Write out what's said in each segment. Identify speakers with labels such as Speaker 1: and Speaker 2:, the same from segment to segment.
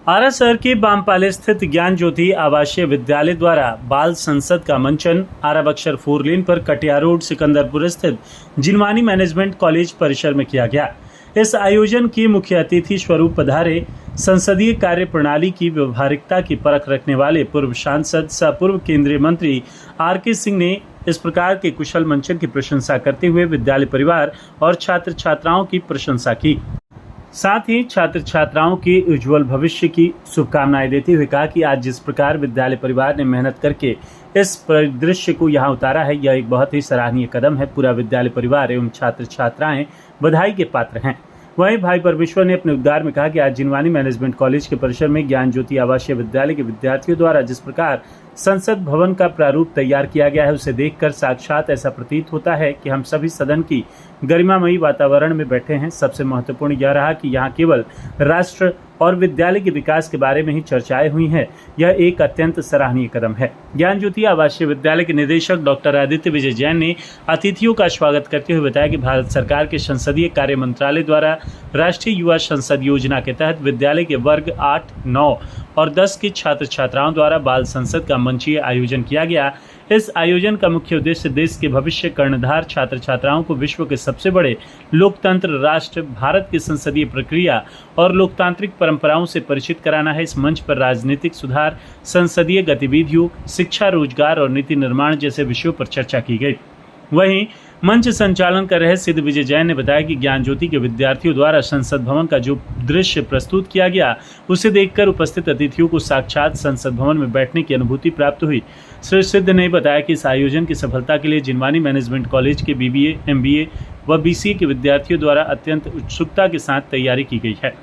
Speaker 1: आरा शहर के बामपाले स्थित ज्ञान ज्योति आवासीय विद्यालय द्वारा बाल संसद का मंचन आरा बक्सर 4 लेन पर कटिया रोड सिकंदरपुर स्थित जिनवानी मैनेजमेंट कॉलेज परिसर में किया गया। इस आयोजन के मुख्य अतिथि स्वरूप पधारे संसदीय कार्य प्रणाली की व्यवहारिकता की परख रखने वाले पूर्व सांसद सह पूर्व केंद्रीय मंत्री RK सिंह ने इस प्रकार के कुशल मंचन की प्रशंसा करते हुए विद्यालय परिवार और छात्र छात्राओं की प्रशंसा की। साथ ही छात्र छात्राओं के उज्जवल भविष्य की शुभकामनाएं देते हुए कहा कि आज जिस प्रकार विद्यालय परिवार ने मेहनत करके इस परिदृश्य को यहां उतारा है, यह एक बहुत ही सराहनीय कदम है। पूरा विद्यालय परिवार एवं छात्र छात्राएं बधाई के पात्र हैं। वहीं भाई परमेश्वर ने अपने उद्गार में कहा कि आज जिनवानी मैनेजमेंट कॉलेज के परिसर में ज्ञान ज्योति आवासीय विद्यालय के विद्यार्थियों द्वारा जिस प्रकार संसद भवन का प्रारूप तैयार किया गया है, उसे देखकर साक्षात ऐसा प्रतीत होता है कि हम सभी सदन की गरिमामयी वातावरण में बैठे हैं। सबसे महत्वपूर्ण यह रहा कि यहाँ केवल राष्ट्र और विद्यालय के विकास के बारे में ही चर्चाएं हुई हैं। यह एक अत्यंत सराहनीय कदम है। ज्ञान ज्योति आवासीय विद्यालय के निदेशक डॉक्टर आदित्य विजय जैन ने अतिथियों का स्वागत करते हुए बताया कि भारत सरकार के संसदीय कार्य मंत्रालय द्वारा राष्ट्रीय युवा संसद योजना के तहत विद्यालय के वर्ग 8, 9 और 10 के छात्र छात्राओं द्वारा बाल संसद का मंचीय आयोजन किया गया। इस आयोजन का मुख्य उद्देश्य देश के भविष्य कर्णधार छात्र छात्राओं को विश्व के सबसे बड़े लोकतंत्र राष्ट्र भारत की संसदीय प्रक्रिया और लोकतांत्रिक परंपराओं से परिचित कराना है। इस मंच पर राजनीतिक सुधार, संसदीय गतिविधियों, शिक्षा, रोजगार और नीति निर्माण जैसे विषयों पर चर्चा की गई। वहीं मंच संचालन कर रहे सिद्ध विजय जैन ने बताया कि ज्ञान ज्योति के विद्यार्थियों द्वारा संसद भवन का जो दृश्य प्रस्तुत किया गया, उसे देखकर उपस्थित अतिथियों को साक्षात संसद भवन में बैठने की अनुभूति प्राप्त हुई। श्री सिद्ध ने बताया कि इस आयोजन की सफलता के लिए जिनवानी मैनेजमेंट कॉलेज के BBA, MBA व BCA के विद्यार्थियों द्वारा अत्यंत उत्सुकता के साथ तैयारी की गई है।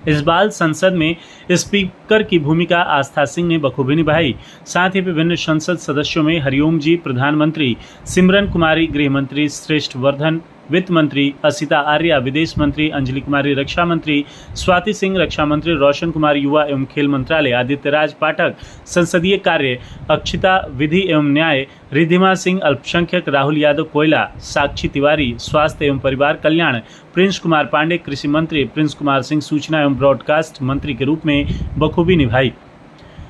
Speaker 1: इस बाल संसद में स्पीकर की भूमिका आस्था सिंह ने बखूबी निभाई। साथ ही विभिन्न संसद सदस्यों में हरिओम जी, प्रधानमंत्री सिमरन कुमारी, गृह मंत्री श्रेष्ठ वर्धन, वित्त मंत्री असिता आर्या, विदेश मंत्री अंजलि कुमारी, रक्षा मंत्री स्वाति सिंह, रक्षा मंत्री रोशन कुमार, युवा एवं खेल मंत्रालय आदित्य राज पाठक, संसदीय कार्य अक्षिता, विधि एवं न्याय रिद्धिमा सिंह, अल्पसंख्यक राहुल यादव कोयला, साक्षी तिवारी, स्वास्थ्य एवं परिवार कल्याण प्रिंस कुमार पांडे, कृषि मंत्री प्रिंस कुमार सिंह, सूचना एवं ब्रॉडकास्ट मंत्री के रूप में बखूबी निभाई।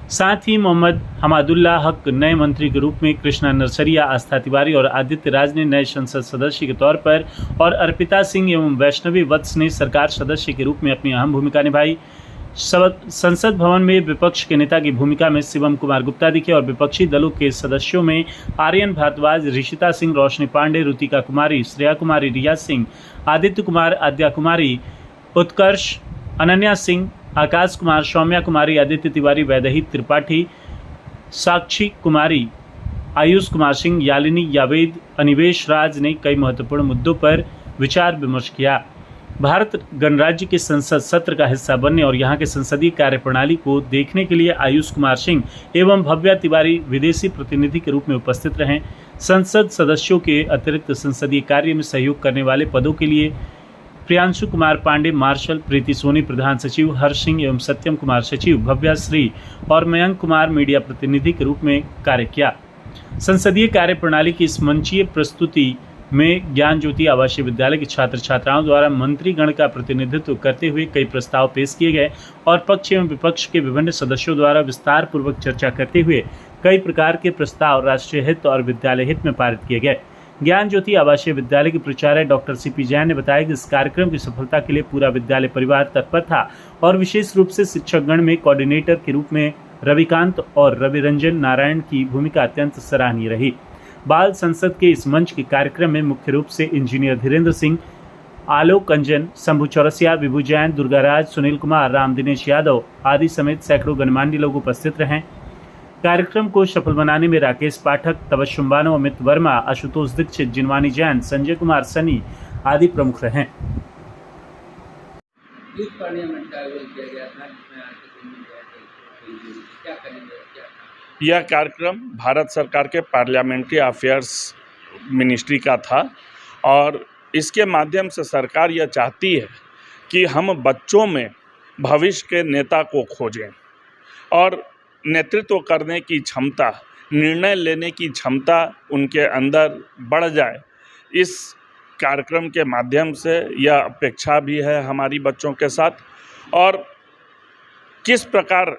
Speaker 1: साथ ही मोहम्मद हमादुल्ला हक नए मंत्री के रूप में, कृष्णा नरसरिया, आस्था तिवारी और आदित्य राज ने नए संसद सदस्य के तौर पर और अर्पिता सिंह एवं वैष्णवी वत्स ने सरकार सदस्य के रूप में अपनी अहम भूमिका निभाई। संसद भवन में विपक्ष के नेता की भूमिका में शिवम कुमार गुप्ता दिखे और विपक्षी दलों के सदस्यों में आर्यन भारद्वाज, ऋषिता सिंह, रोशनी पांडे, रुतिका कुमारी, श्रेया कुमारी, रिया सिंह, आदित्य कुमार, आद्या कुमारी, उत्कर्ष, अनन्या सिंह, आकाश कुमार, सौम्या कुमारी, आदित्य तिवारी, वैदेही त्रिपाठी, साक्षी कुमारी, आयुष कुमार सिंह, यालिनी यावेद, अनिवेश राज ने कई महत्वपूर्ण मुद्दों पर विचार विमर्श किया। भारत गणराज्य के संसद सत्र का हिस्सा बनने और यहाँ के संसदीय कार्यप्रणाली को देखने के लिए आयुष कुमार सिंह एवं भव्या तिवारी विदेशी प्रतिनिधि के रूप में उपस्थित रहे। संसद सदस्यों के अतिरिक्त संसदीय कार्य में सहयोग करने वाले पदों के लिए प्रियांशु कुमार पांडे मार्शल, प्रीति सोनी प्रधान सचिव, हर्ष सिंह एवं सत्यम कुमार सचिव, भव्या श्री और मयंक कुमार मीडिया प्रतिनिधि के रूप में कार्य किया। संसदीय कार्य प्रणाली की इस मंचीय प्रस्तुति में ज्ञान ज्योति आवासीय विद्यालय के छात्र छात्राओं द्वारा मंत्रीगण का प्रतिनिधित्व करते हुए कई प्रस्ताव पेश किए गए और पक्ष एवं विपक्ष के विभिन्न सदस्यों द्वारा विस्तार पूर्वक चर्चा करते हुए कई प्रकार के प्रस्ताव राष्ट्रीय हित और विद्यालय हित में पारित किए गए। ज्ञान ज्योति आवासीय विद्यालय के प्राचार्य डॉक्टर CP जैन ने बताया कि इस कार्यक्रम की सफलता के लिए पूरा विद्यालय परिवार तत्पर था और विशेष रूप से शिक्षकगण में कोऑर्डिनेटर के रूप में रविकांत और रविरंजन नारायण की भूमिका अत्यंत सराहनीय रही। बाल संसद के इस मंच के कार्यक्रम में मुख्य रूप से इंजीनियर धीरेन्द्र सिंह, आलोक अंजन, शंभू चौरसिया, विभू जैन, दुर्गाराज, सुनील कुमार, राम दिनेश यादव आदि समेत सैकड़ों गणमान्य लोग उपस्थित रहे। कार्यक्रम को सफल बनाने में राकेश पाठक, तबस्सुम बानो, अमित वर्मा, आशुतोष दीक्षित, जिनवानी जैन, संजय कुमार सनी आदि प्रमुख रहे।
Speaker 2: यह कार्यक्रम भारत सरकार के पार्लियामेंट्री अफेयर्स मिनिस्ट्री का था और इसके माध्यम से सरकार यह चाहती है कि हम बच्चों में भविष्य के नेता को खोजें और नेतृत्व करने की क्षमता, निर्णय लेने की क्षमता उनके अंदर बढ़ जाए। इस कार्यक्रम के माध्यम से यह अपेक्षा भी है हमारी बच्चों के साथ। और किस प्रकार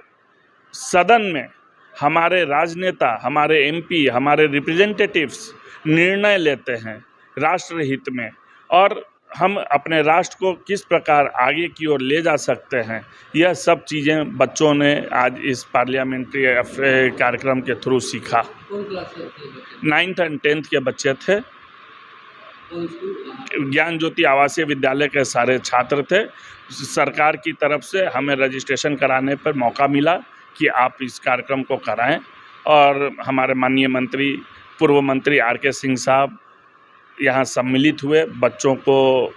Speaker 2: सदन में हमारे राजनेता, हमारे एमपी, हमारे रिप्रेजेंटेटिव्स निर्णय लेते हैं राष्ट्र हित में, और हम अपने राष्ट्र को किस प्रकार आगे की ओर ले जा सकते हैं, यह सब चीज़ें बच्चों ने आज इस पार्लियामेंट्री कार्यक्रम के थ्रू सीखा।
Speaker 3: कौन क्लास के बच्चे?
Speaker 2: 9th और 10th के बच्चे थे।
Speaker 3: कौन स्कूल?
Speaker 2: ज्ञान ज्योति आवासीय विद्यालय के सारे छात्र थे। सरकार की तरफ से हमें रजिस्ट्रेशन कराने पर मौका मिला कि आप इस कार्यक्रम को कराएं, और हमारे माननीय मंत्री, पूर्व मंत्री RK सिंह साहब यहाँ सम्मिलित हुए, बच्चों को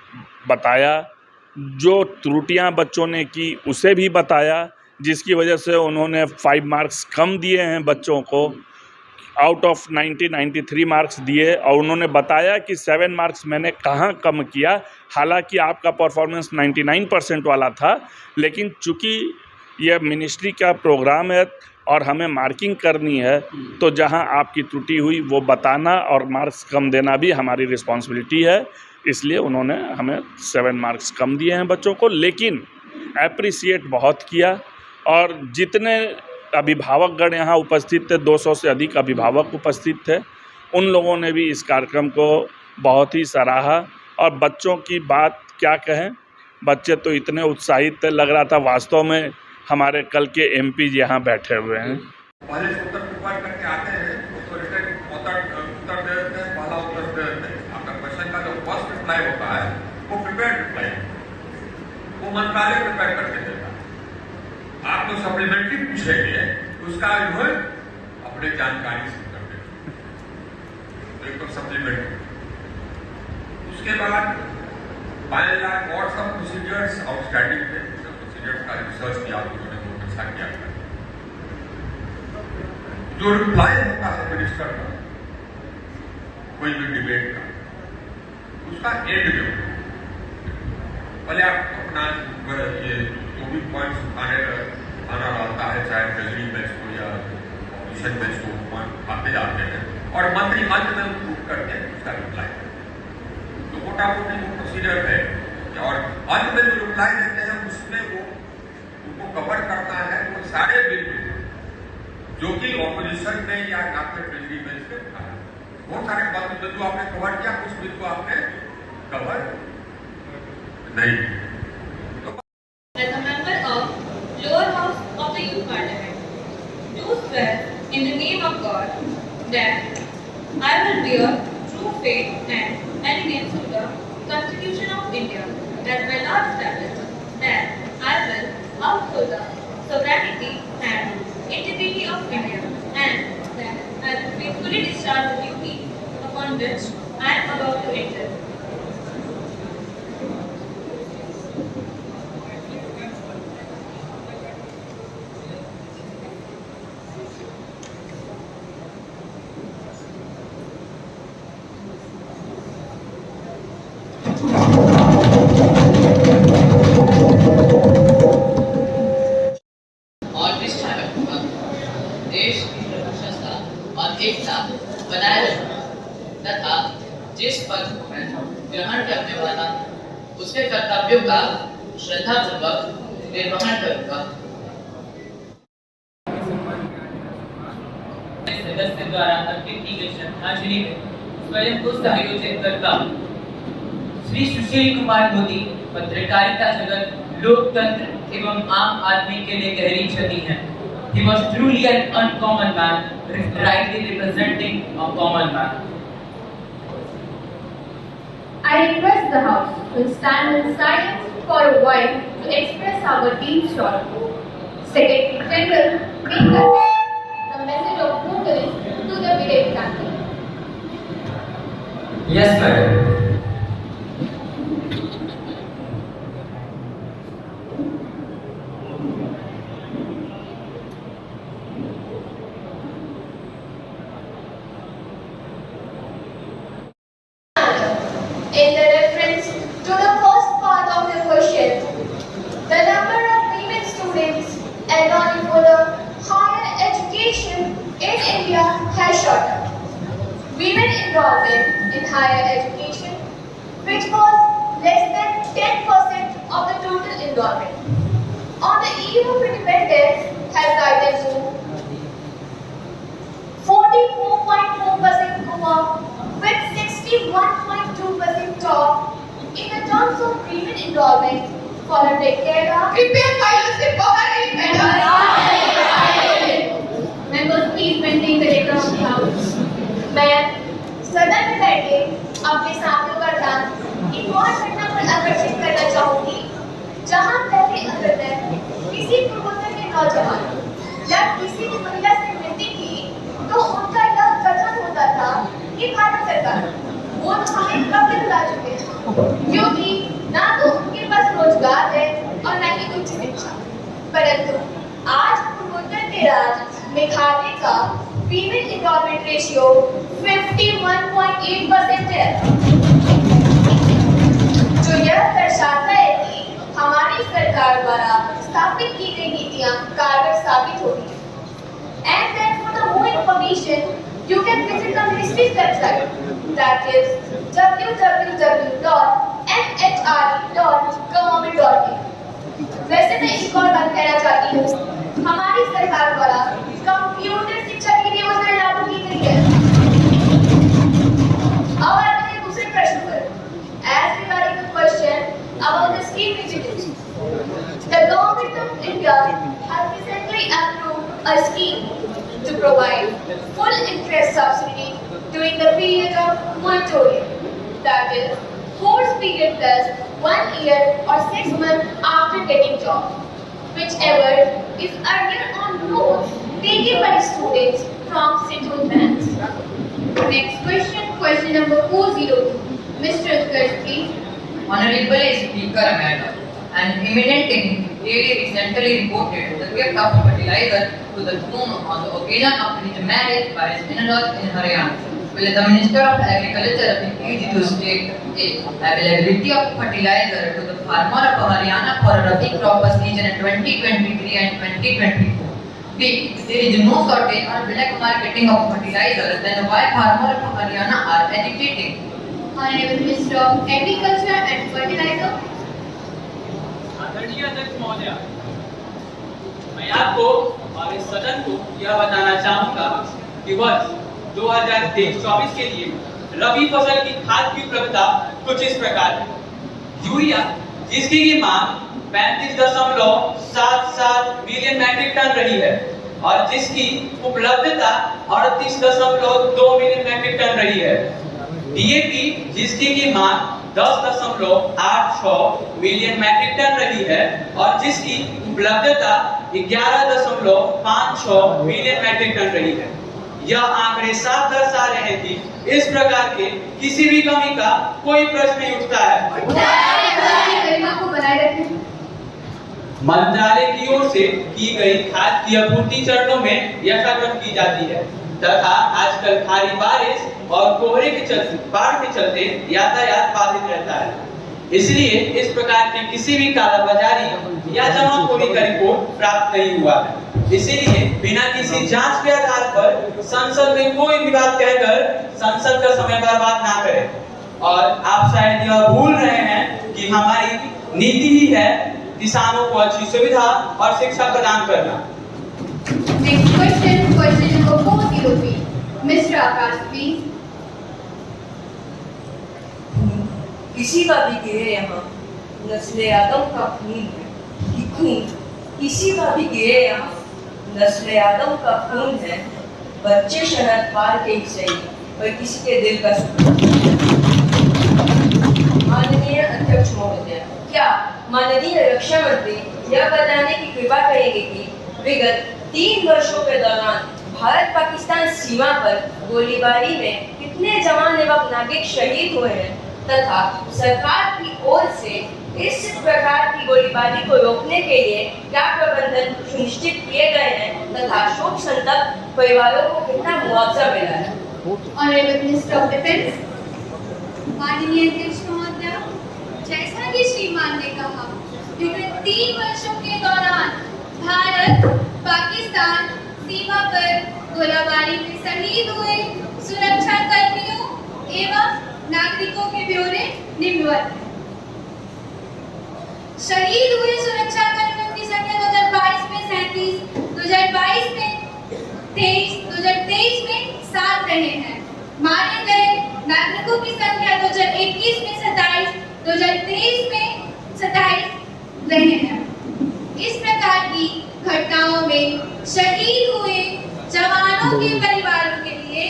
Speaker 2: बताया, जो त्रुटियां बच्चों ने की उसे भी बताया, जिसकी वजह से उन्होंने 5 मार्क्स कम दिए हैं बच्चों को, आउट ऑफ 93 मार्क्स दिए, और उन्होंने बताया कि 7 मार्क्स मैंने कहाँ कम किया। हालांकि आपका परफॉर्मेंस 99% वाला था, लेकिन चूँकि यह मिनिस्ट्री का प्रोग्राम है और हमें मार्किंग करनी है, तो जहां आपकी त्रुटि हुई वो बताना और मार्क्स कम देना भी हमारी रिस्पॉन्सिबिलिटी है। इसलिए उन्होंने हमें 7 मार्क्स कम दिए हैं बच्चों को, लेकिन एप्रिसिएट बहुत किया। और जितने अभिभावकगण यहाँ उपस्थित थे, 200 से अधिक अभिभावक उपस्थित थे, उन लोगों ने भी इस कार्यक्रम को बहुत ही सराहा। और बच्चों की बात क्या कहें, बच्चे तो इतने उत्साहित थे, लग रहा था वास्तव में हमारे कल के MP यहाँ बैठे हुए हैं।
Speaker 4: पहले उत्तर प्रिपेयर करके आते हैं, उसको रिटर्न उत्तर दे देते हैं, पहला उत्तर दे देते हैं। आपका क्वेश्चन का जो फर्स्ट रिप्लाई होता है वो प्रिपेयर रिप्लाई, वो मंत्रालय प्रिपेयर करके देता है। आप जो सप्लीमेंट्री पूछेंगे उसका जो है अपने जानकारी से कर देते, एक तो सप्लीमेंट्री। उसके बाद बाय एंड लार्ज और सब प्रोसीजर्स आउटस्टैंडिंग थे, का रिसर्च किया, उन्होंने बहुत अच्छा किया। जो रिप्लाई होता है मिनिस्टर का कोई भी डिबेट का, उसका एंड में होता है। पहले आप अपना ये जो भी पॉइंट्स आना रहता है, चाहे ट्रेजरी बेंच को या ऑपोजिशन बेंच को, पॉइंट आते जाते हैं और मंत्री अंत में उठ करके उसका रिप्लाई। तो मोटा मोटी वो प्रोसीजर है, और अंत में जो रिप्लाई देते हैं उसमें वो उनको कवर करता है वो सारे बिल जो कि ऑपोजिशन में या आपके ट्रेजरी बेंच पे था। बहुत सारे बात जो आपने कवर किया, कुछ बिल को आपने कवर नहीं।
Speaker 5: As a member of lower house of the youth parliament, do swear in the name of God that I will bear true faith and allegiance to the Constitution of India as my last established, that I will uphold the sovereignty and integrity of India, and that I will faithfully discharge the duty upon which I am about to enter.
Speaker 3: देश की प्रशंसा और एकता बनाए रखना तथा जिस पद को मैं ग्रहण करने वाला उसके कर्तव्यों का श्रद्धापूर्वक निर्वहन करूंगा। सदस्य द्वारा अर्पित की गई श्रद्धांजलि में स्वयं को सहयोजित करता हूँ। श्री सुशील कुमार मोदी पत्रकारिता जगत, लोकतंत्र एवं आम आदमी के लिए गहरी क्षति है। He was truly an uncommon man, rightly representing a common man.
Speaker 6: I request the House to stand in silence for a while to express our deep sorrow. Secretary General, may convey the message of mourners to the bereaved family.
Speaker 3: Yes, madam.
Speaker 6: In the reference to the first part of the question, the number of women students enrolling for the higher education in India has shot up. Women enrollment in higher education, which was less than 10% of the total enrollment. On the eve of independence, head कहेगा,
Speaker 5: कृपया फाइलों से बाहर आइए madam.
Speaker 6: Members, please maintain the decorum of the house. मैं सदन में बैठे अपने साथियों का ध्यान एक और घटना पर आकर्षित करना चाहूंगी, जहां पहले अगर किसी पूर्वोत्तर के नौजवान या किसी भी महिला से मिलती थी तो उनका यह कथन होता था कि भारत सरकार वो तो हमें कब दिला चुके हैं, क्योंकि ना तो उनके पास रोजगार है और ना ही उच्च शिक्षा। परंतु आज पूर्वोत्तर के राज्य मेघालय का फीमेल एम्प्लॉयमेंट रेशियो 51.8% है, जो यह दर्शाता है कि हमारी सरकार द्वारा स्थापित की गई नीतियां कारगर साबित होगी। And then for the more information, you can visit the ministry's website, that is www.mhre.government.in। वैसे मैं एक और बात कहना चाहती हूँ, हमारी सरकार द्वारा कंप्यूटर शिक्षा की भी योजना लागू की गई है। अब आते हैं दूसरे प्रश्न पर। As regarding the question about the scheme introduced, the government of India has recently approved a scheme to provide full interest subsidy during the period of moratorium, that is, course period plus 1 year or 6 months after getting job, whichever is earlier on loans taken by students from scheduled banks. Next question, question number 402. Mr. Utkarsh, please.
Speaker 3: Honorable Speaker, Madam, an eminent daily recently reported the gift of fertilizer to the tune on the occasion of his marriage by his in-laws in Haryana. Will the Minister of Agriculture refuse to state the availability of fertilizer to the farmer of Haryana for Rabi crop season 2023 and 2024? B. There is no shortage or black marketing of fertilizer, then why farmers of Haryana are agitating?
Speaker 6: Honorable Minister of Agriculture and Fertilizer.
Speaker 7: आदरणीय अध्यक्ष महोदय, मैं आपको और इस सदन को यह बताना चाहूँगा कि वर्ष 2023-24 के लिए रबी फसल की खाद की उपलब्धता कुछ इस प्रकार है। यूरिया, जिसकी की मांग 35.77 मिलियन मैट्रिक टन रही है और जिसकी उपलब्धता 38.2 मिलियन मैट्रिक टन रही है। डीएपी, जिसकी की मांग 10.86 मिलियन मैट्रिक टन रही है और जिसकी उपलब्धता 11.56 मिलियन मैट्रिक टन रही है। यह आंकड़े साफ दर्शा रहे कि इस प्रकार के किसी भी कमी का कोई प्रश्न नहीं उठता है। मंत्रालय की ओर से की गई खाद की आपूर्ति चरणों में यथाक्रम की जाती है तथा आजकल भारी बारिश और कोहरे के चलते बाढ़ के चलते यातायात बाधित रहता है। इसलिए इस प्रकार की किसी भी कालाबाजारी या जमाखोरी का रिपोर्ट प्राप्त नहीं हुआ है। इसीलिए बिना किसी जांच के आधार पर संसद में कोई भी बात कहकर संसद का समय बर्बाद ना करें। और आप शायद यह भूल रहे हैं कि हमारी नीति ही है किसानों को अच्छी सुविधा और शिक्षा प्रदान करना।
Speaker 6: Next question, question number 403. Mr. Akash, please.
Speaker 8: किसी का भी गिरे यहाँ नस्ले आदम का खून है कि खून, किसी का भी गिरे यहाँ नस्ले आदम का खून है। बच्चे शहर पार के ही सही पर किसी के दिल का सुकून। माननीय अध्यक्ष महोदय, क्या माननीय रक्षा मंत्री यह बताने की कृपा करेंगे कि विगत 3 वर्षों के दौरान भारत पाकिस्तान सीमा पर गोलीबारी में कितने जवान एवं नागरिक शहीद हुए हैं तथा सरकार की ओर से इस प्रकार की गोलीबारी को रोकने के लिए क्या प्रबंधन सुनिश्चित किए गए हैं तथा शोक संतप्त परिवारों को कितना मुआवजा मिला है।
Speaker 6: Honorable Minister of Defence. माननीय अध्यक्ष महोदय, जैसा कि श्रीमान ने कहा, विगत 3 वर्षों के दौरान भारत पाकिस्तान सीमा पर गोलीबारी में शहीद हुए सुरक्षा कर्मियों एवं नागरिकों के ब्यौरे निम्नवत हैं। शहीद हुए सुरक्षा कर्मियों की संख्या 2022 में 37, 2022 में 23, 2023 में 7 रहे हैं। मारे गए नागरिकों की संख्या 2021 में 27, 2023 में 27 रहे हैं। की घटनाओं में शहीद हुए जवानों के परिवारों के लिए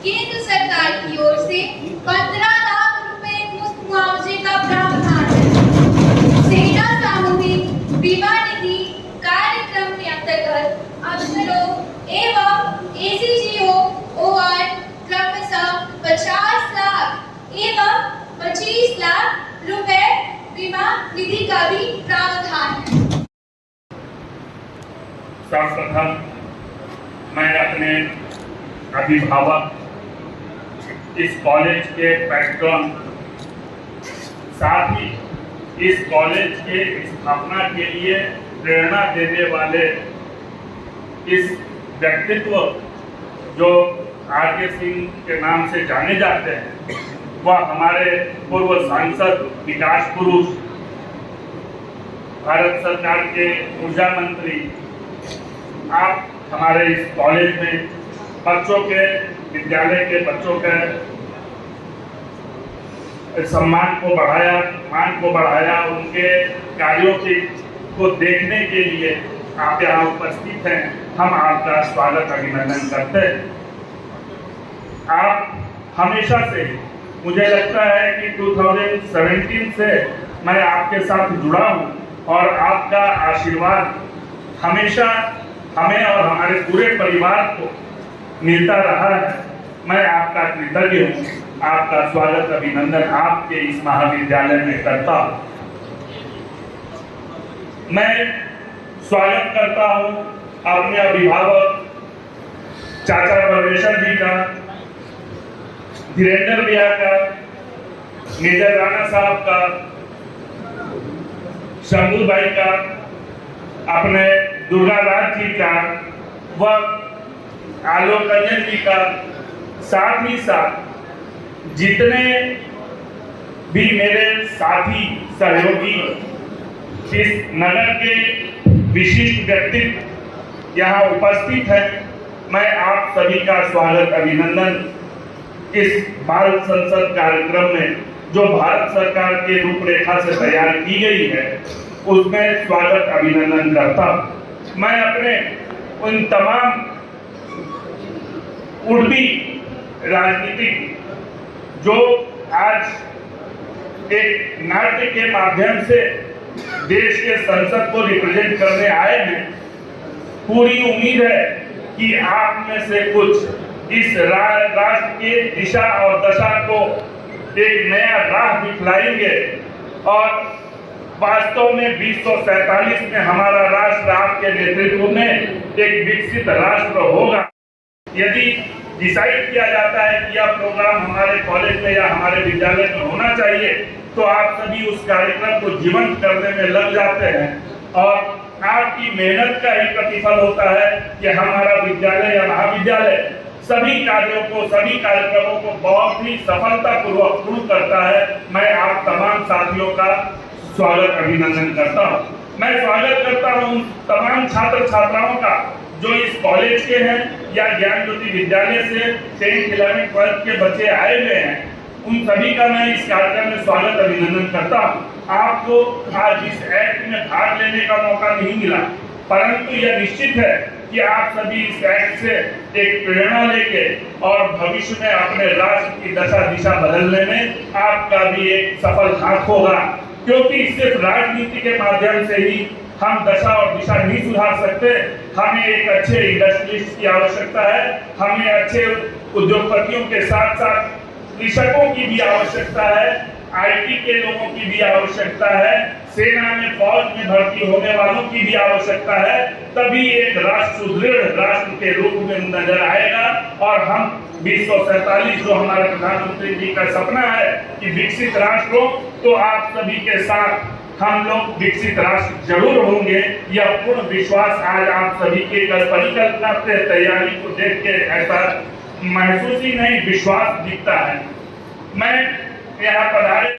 Speaker 6: केंद्र सरकार की ओर से 15 लाख रुपए मुफ्त मुआवजे का प्रावधान है। सेना सामूहिक बीमा निधि कार्यक्रम के अंतर्गत अफसरों एवं ACGO OR क्रमशः 50 लाख एवं 25 लाख रुपए बीमा निधि का भी प्रावधान है।
Speaker 2: सर्वप्रथम मैं अपने अभिभावक, इस कॉलेज के पैट्रन, साथ ही इस कॉलेज के स्थापना के लिए प्रेरणा देने वाले इस व्यक्तित्व जो आर.के. सिंह के नाम से जाने जाते हैं, वह हमारे पूर्व सांसद, विकास पुरुष, भारत सरकार के ऊर्जा मंत्री, आप हमारे इस कॉलेज में बच्चों के, विद्यालय के बच्चों के सम्मान को बढ़ाया, मान को बढ़ाया, उनके कार्यों को देखने के लिए आप यहाँ उपस्थित हैं। हम आपका स्वागत, अभिनंदन करते हैं। आप हमेशा से, मुझे लगता है कि 2017 से मैं आपके साथ जुड़ा हूँ और आपका आशीर्वाद हमेशा हमें और हमारे पूरे परिवार को मिलता रहा है। मैं आपका कृतज्ञ हूँ। आपका स्वागत, अभिनंदन आपके इस महाविद्यालय में करता हूँ। मैं स्वागत करता हूँ अपने अभिभावक चाचा परमेश्वर जी का, धीरेन्द्र भैया का, मेजर राणा साहब का, शंभू भाई का, अपने दुर्गा राज जी का व आलोक रंजन जी का, साथ ही साथ जितने भी मेरे साथी सहयोगी, इस नगर के विशिष्ट व्यक्तित्व यहाँ उपस्थित हैं, मैं आप सभी का स्वागत, अभिनंदन इस बाल संसद कार्यक्रम में जो भारत सरकार के रूपरेखा से तैयार की गई है उसमें स्वागत, अभिनंदन करता हूँ। मैं अपने उन तमाम उर्दी राजनीतिक जो आज एक नाट्य के माध्यम से देश के संसद को रिप्रेजेंट करने आए हैं, पूरी उम्मीद है कि आप में से कुछ इस राष्ट्र के दिशा और दशा को एक नया राह दिखलाएंगे और वास्तव में 2047 में हमारा राष्ट्र आपके नेतृत्व में एक विकसित राष्ट्र होगा। यदि डिसाइड किया जाता है कि यह प्रोग्राम हमारे कॉलेज में या हमारे विद्यालय में होना चाहिए, तो आप सभी उस कार्यक्रम को जीवंत करने में लग जाते हैं और आपकी मेहनत का ही प्रतिफल होता है कि हमारा विद्यालय या महाविद्यालय सभी कार्यों को, सभी कार्यक्रमों को बहुत ही सफलतापूर्वक पूर्ण करता है। मैं आप तमाम साथियों का स्वागत, अभिनंदन करता हूँ। मैं स्वागत करता हूँ तमाम छात्र छात्राओं का जो इस कॉलेज के हैं या ज्ञान ज्योति विद्यालय से 10th 11th 12th के बच्चे आए हुए हैं, उन सभी का मैं इस कार्यक्रम में स्वागत, अभिनंदन करता हूँ। आपको आज इस एक्ट में भाग लेने का मौका नहीं मिला, परंतु यह निश्चित है कि आप सभी इस एक्ट से एक प्रेरणा लेंगे और भविष्य में अपने राष्ट्र की दशा दिशा बदलने में आपका भी एक सफल हाथ होगा, क्योंकि सिर्फ राजनीति के माध्यम से ही हम दशा और दिशा नहीं सुधार सकते। हमें एक अच्छे इंडस्ट्रियलिस्ट की आवश्यकता है, हमें अच्छे उद्योगपतियों के साथ साथ कृषकों की भी आवश्यकता है, IT के लोगों की भी आवश्यकता है, सेना में फौज में भर्ती होने वालों की भी आवश्यकता है। तभी एक राष्ट्र सुदृढ़ राष्ट्र के रूप में नजर आएगा और हम 2047 जो हमारे प्रधानमंत्री जी का सपना है कि विकसित राष्ट्र हो, तो आप सभी के साथ हम लोग विकसित राष्ट्र जरूर होंगे। यह पूर्ण विश्वास आज आप सभी के परिकल्पना से तैयारी को देख के ऐसा महसूस ही नहीं, विश्वास दिखता है। मैं यहाँ पधारे